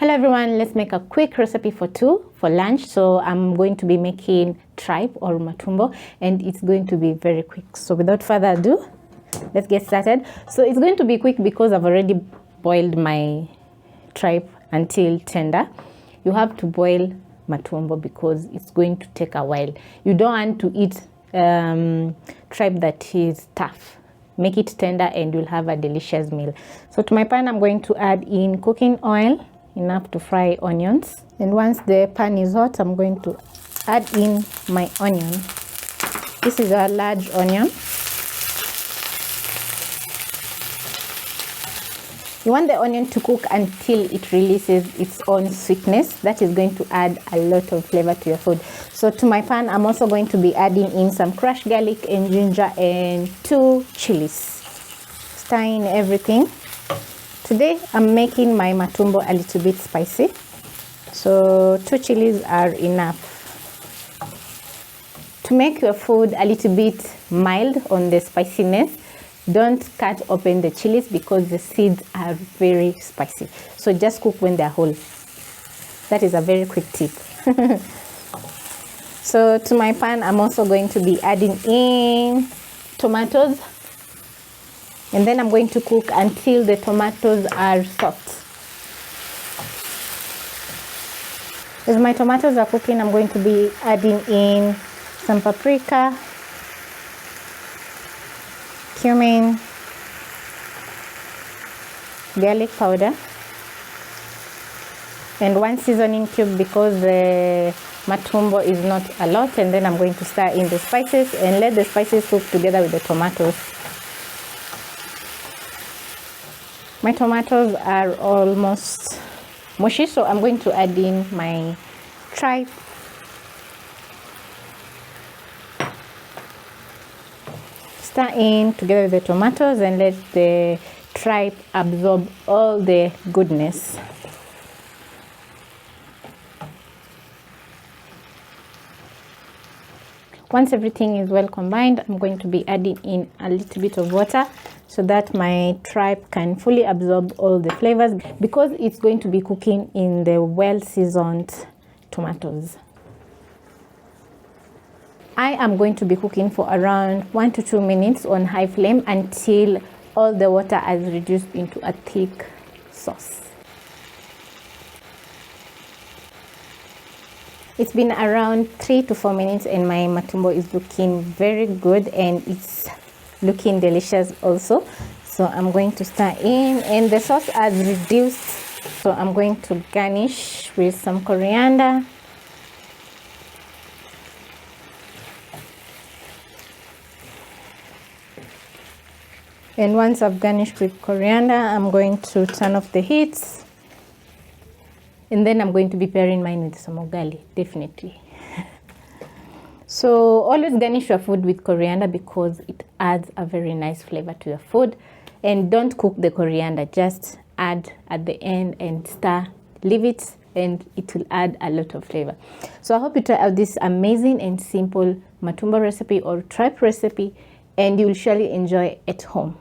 Hello everyone, let's make a quick recipe for two for lunch. So I'm going to be making tripe or matumbo, and it's going to be very quick. So without further ado, let's get started. So it's going to be quick because I've already boiled my tripe until tender. You have to boil matumbo because it's going to take a while. You don't want to eat tripe that is tough. Make it tender and you'll have a delicious meal. So to my pan, I'm going to add in cooking oil, enough to fry onions. And once the pan is hot, I'm going to add in my onion. This is a large onion. You want the onion to cook until it releases its own sweetness. That is going to add a lot of flavor to your food. So to my pan, I'm also going to be adding in some crushed garlic and ginger and 2 chilies. Stir in everything. Today, I'm making my matumbo a little bit spicy. So 2 chilies are enough. To make your food a little bit mild on the spiciness, don't cut open the chilies because the seeds are very spicy. So just cook when they're whole. That is a very quick tip. So to my pan, I'm also going to be adding in tomatoes. And then I'm going to cook until the tomatoes are soft. As my tomatoes are cooking, I'm going to be adding in some paprika, cumin, garlic powder, and 1 seasoning cube because the matumbo is not a lot. And then I'm going to stir in the spices and let the spices cook together with the tomatoes. My tomatoes are almost mushy, so I'm going to add in my tripe. Stir in together with the tomatoes and let the tripe absorb all the goodness. Once everything is well combined, I'm going to be adding in a little bit of water so that my tripe can fully absorb all the flavors because it's going to be cooking in the well-seasoned tomatoes. I am going to be cooking for around 1 to 2 minutes on high flame until all the water has reduced into a thick sauce. It's been around 3 to 4 minutes and my matumbo is looking very good and it's looking delicious also. So I'm going to stir in and the sauce has reduced. So I'm going to garnish with some coriander. And once I've garnished with coriander, I'm going to turn off the heat. And then I'm going to be pairing mine with some ugali, definitely. So always garnish your food with coriander because it adds a very nice flavor to your food. And don't cook the coriander, just add at the end and stir, leave it, and it will add a lot of flavor. So I hope you try out this amazing and simple matumbo recipe or tripe recipe, and you will surely enjoy at home.